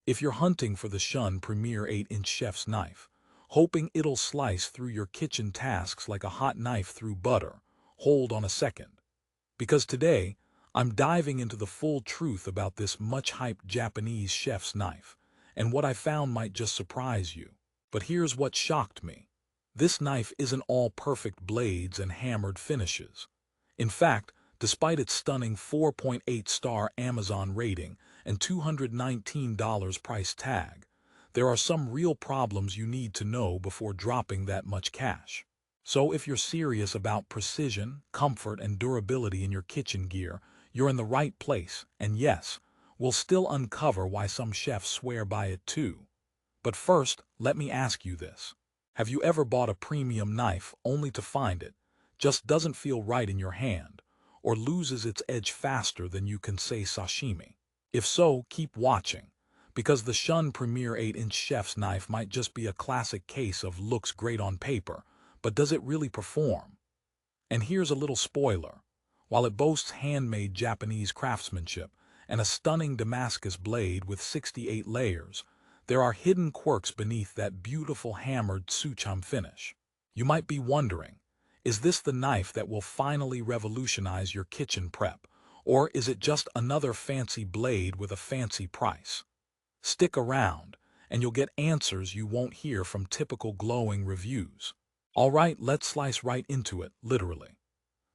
If you're hunting for the Shun Premier 8-inch chef's knife, hoping it'll slice through your kitchen tasks like a hot knife through butter, hold on a second. Because today, I'm diving into the full truth about this much-hyped Japanese chef's knife, and what I found might just surprise you. But here's what shocked me. This knife isn't all perfect blades and hammered finishes. In fact, despite its stunning 4.8-star Amazon rating and $219 price tag, there are some real problems you need to know before dropping that much cash. So if you're serious about precision, comfort, and durability in your kitchen gear, you're in the right place, and yes, we'll still uncover why some chefs swear by it too. But first, let me ask you this. Have you ever bought a premium knife only to find it just doesn't feel right in your hand, or loses its edge faster than you can say sashimi? If so, keep watching, because the Shun Premier 8-inch chef's knife might just be a classic case of looks great on paper, but does it really perform? And here's a little spoiler. While it boasts handmade Japanese craftsmanship and a stunning Damascus blade with 68 layers, there are hidden quirks beneath that beautiful hammered tsucham finish. You might be wondering, is this the knife that will finally revolutionize your kitchen prep, or is it just another fancy blade with a fancy price? Stick around, and you'll get answers you won't hear from typical glowing reviews. Alright, let's slice right into it, literally.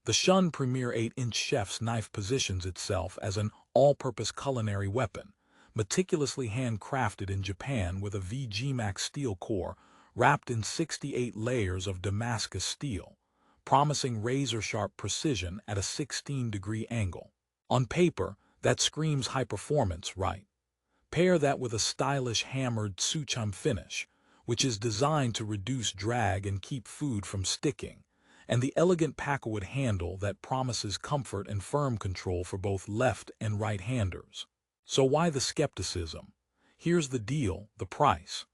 The Shun Premier 8-inch chef's knife positions itself as an all-purpose culinary weapon, meticulously handcrafted in Japan with a VG steel core wrapped in 68 layers of Damascus steel, promising razor-sharp precision at a 16-degree angle. On paper, that screams high performance, right? Pair that with a stylish hammered tsucham finish, which is designed to reduce drag and keep food from sticking, and the elegant pakkawood handle that promises comfort and firm control for both left and right-handers. So why the skepticism? Here's the deal, the price.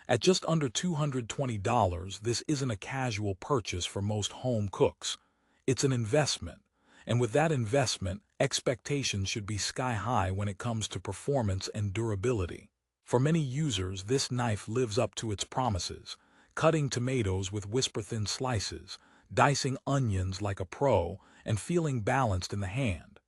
At just under $220, this isn't a casual purchase for most home cooks. It's an investment, and with that investment, expectations should be sky-high when it comes to performance and durability. For many users, this knife lives up to its promises, cutting tomatoes with whisper-thin slices, dicing onions like a pro, and feeling balanced in the hand.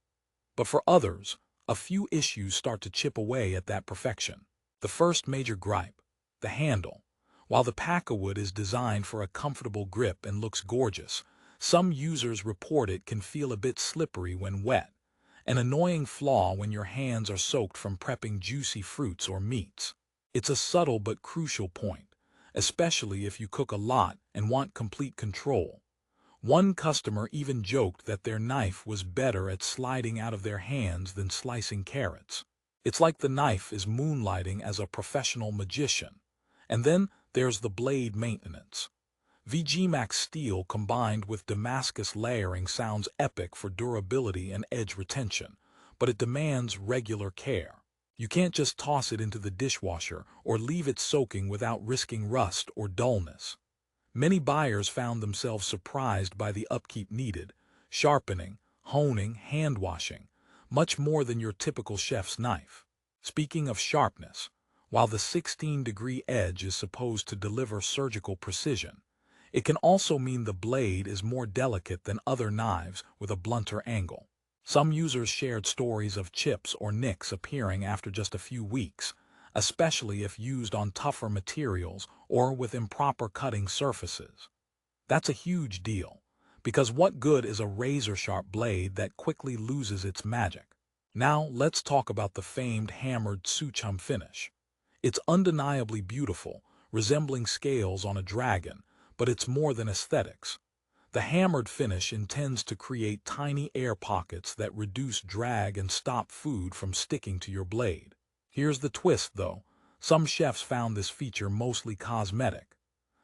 But for others, a few issues start to chip away at that perfection. The first major gripe: the handle. While the pakkawood is designed for a comfortable grip and looks gorgeous, some users report it can feel a bit slippery when wet, an annoying flaw when your hands are soaked from prepping juicy fruits or meats. It's a subtle but crucial point, especially if you cook a lot and want complete control. One customer even joked that their knife was better at sliding out of their hands than slicing carrots. It's like the knife is moonlighting as a professional magician. And then there's the blade maintenance. VG steel combined with Damascus layering sounds epic for durability and edge retention, but it demands regular care. You can't just toss it into the dishwasher or leave it soaking without risking rust or dullness. Many buyers found themselves surprised by the upkeep needed: sharpening, honing, hand-washing, much more than your typical chef's knife. Speaking of sharpness, while the 16-degree edge is supposed to deliver surgical precision, it can also mean the blade is more delicate than other knives with a blunter angle. Some users shared stories of chips or nicks appearing after just a few weeks, especially if used on tougher materials or with improper cutting surfaces. That's a huge deal, because what good is a razor-sharp blade that quickly loses its magic? Now let's talk about the famed hammered tsucham finish. It's undeniably beautiful, resembling scales on a dragon, but it's more than aesthetics. The hammered finish intends to create tiny air pockets that reduce drag and stop food from sticking to your blade. Here's the twist, though. Some chefs found this feature mostly cosmetic.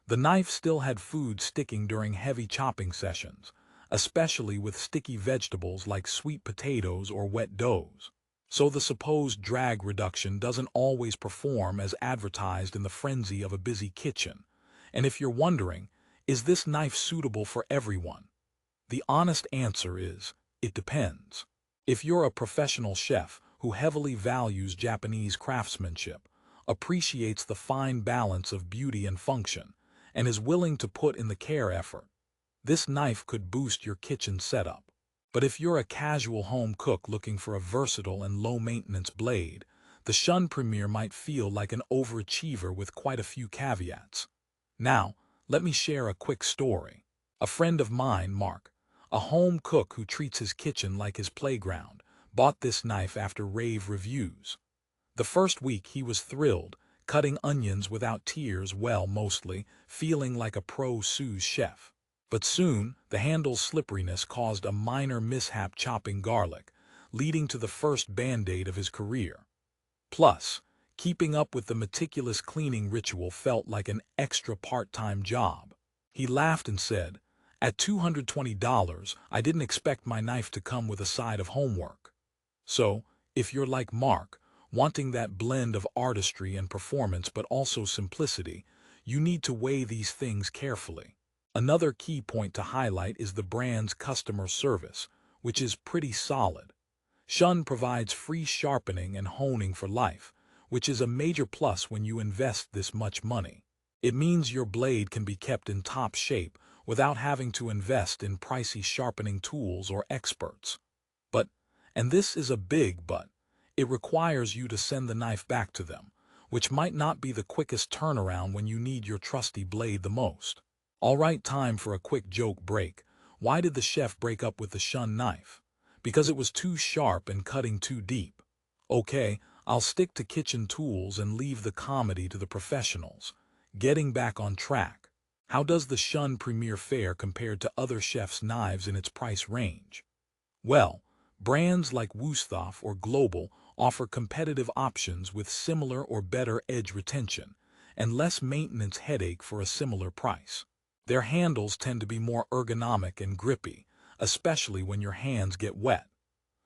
The knife still had food sticking during heavy chopping sessions, especially with sticky vegetables like sweet potatoes or wet doughs. So the supposed drag reduction doesn't always perform as advertised in the frenzy of a busy kitchen. And if you're wondering, is this knife suitable for everyone? The honest answer is, it depends. If you're a professional chef who heavily values Japanese craftsmanship, appreciates the fine balance of beauty and function, and is willing to put in the care effort. This knife could boost your kitchen setup. But if you're a casual home cook looking for a versatile and low-maintenance blade, the Shun Premier might feel like an overachiever with quite a few caveats. Now, let me share a quick story. A friend of mine, Mark, a home cook who treats his kitchen like his playground, bought this knife after rave reviews. The first week he was thrilled, cutting onions without tears, well, mostly, feeling like a pro sous chef. But soon, the handle's slipperiness caused a minor mishap chopping garlic, leading to the first band-aid of his career. Plus, keeping up with the meticulous cleaning ritual felt like an extra part-time job. He laughed and said, "At $220, I didn't expect my knife to come with a side of homework." So, if you're like Mark, wanting that blend of artistry and performance but also simplicity, you need to weigh these things carefully. Another key point to highlight is the brand's customer service, which is pretty solid. Shun provides free sharpening and honing for life, which is a major plus when you invest this much money. It means your blade can be kept in top shape without having to invest in pricey sharpening tools or experts. But, and this is a big but, it requires you to send the knife back to them, which might not be the quickest turnaround when you need your trusty blade the most. Alright, time for a quick joke break. Why did the chef break up with the Shun knife? Because it was too sharp and cutting too deep. Okay, I'll stick to kitchen tools and leave the comedy to the professionals. Getting back on track. How does the Shun Premier fare compared to other chefs' knives in its price range? Well, brands like Wusthof or Global offer competitive options with similar or better edge retention, and less maintenance headache for a similar price. Their handles tend to be more ergonomic and grippy, especially when your hands get wet.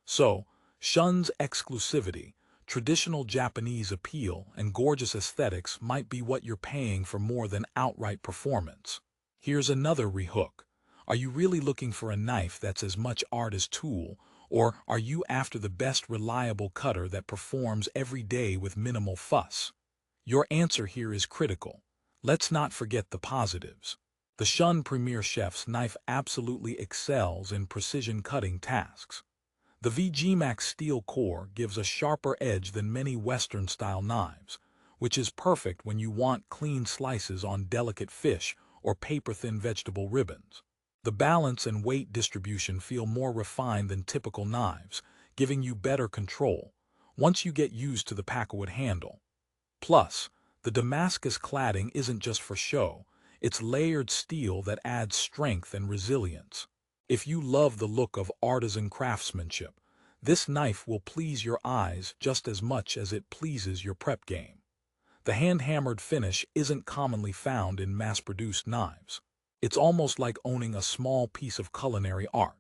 So, Shun's exclusivity, traditional Japanese appeal, and gorgeous aesthetics might be what you're paying for more than outright performance. Here's another rehook. Are you really looking for a knife that's as much art as tool, or are you after the best reliable cutter that performs every day with minimal fuss? Your answer here is critical. Let's not forget the positives. The Shun Premier Chef's knife absolutely excels in precision cutting tasks. The VGMAX steel core gives a sharper edge than many Western-style knives, which is perfect when you want clean slices on delicate fish or paper-thin vegetable ribbons. The balance and weight distribution feel more refined than typical knives, giving you better control once you get used to the pakkawood handle. Plus, the Damascus cladding isn't just for show, it's layered steel that adds strength and resilience. If you love the look of artisan craftsmanship, this knife will please your eyes just as much as it pleases your prep game. The hand-hammered finish isn't commonly found in mass-produced knives. It's almost like owning a small piece of culinary art.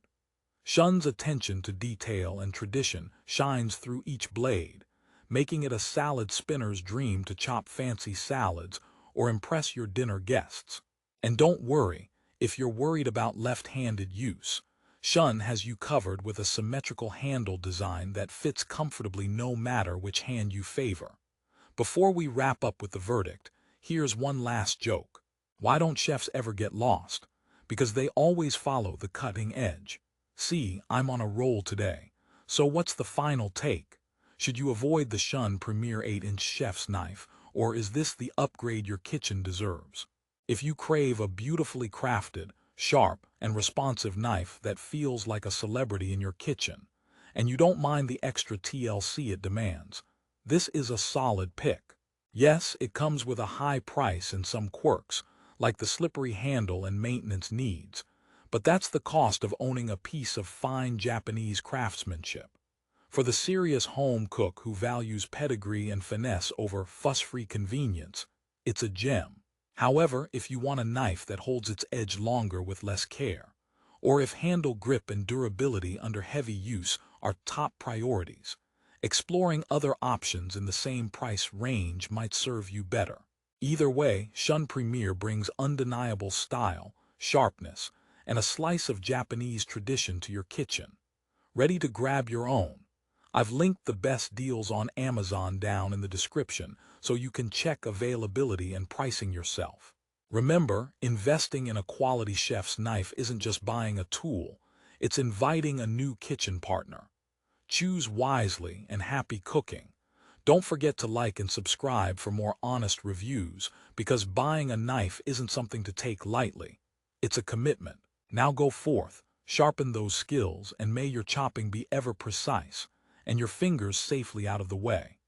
Shun's attention to detail and tradition shines through each blade, making it a salad spinner's dream to chop fancy salads or impress your dinner guests. And don't worry, if you're worried about left-handed use, Shun has you covered with a symmetrical handle design that fits comfortably no matter which hand you favor. Before we wrap up with the verdict, here's one last joke. Why don't chefs ever get lost? Because they always follow the cutting edge. See, I'm on a roll today. So what's the final take? Should you avoid the Shun Premier 8-inch chef's knife, or is this the upgrade your kitchen deserves? If you crave a beautifully crafted, sharp, and responsive knife that feels like a celebrity in your kitchen, and you don't mind the extra TLC it demands, this is a solid pick. Yes, it comes with a high price and some quirks, like the slippery handle and maintenance needs, but that's the cost of owning a piece of fine Japanese craftsmanship. For the serious home cook who values pedigree and finesse over fuss-free convenience, it's a gem. However, if you want a knife that holds its edge longer with less care, or if handle grip and durability under heavy use are top priorities, exploring other options in the same price range might serve you better. Either way, Shun Premier brings undeniable style, sharpness, and a slice of Japanese tradition to your kitchen. Ready to grab your own? I've linked the best deals on Amazon down in the description so you can check availability and pricing yourself. Remember, investing in a quality chef's knife isn't just buying a tool, it's inviting a new kitchen partner. Choose wisely and happy cooking. Don't forget to like and subscribe for more honest reviews, because buying a knife isn't something to take lightly. It's a commitment. Now go forth, sharpen those skills, and may your chopping be ever precise, and your fingers safely out of the way.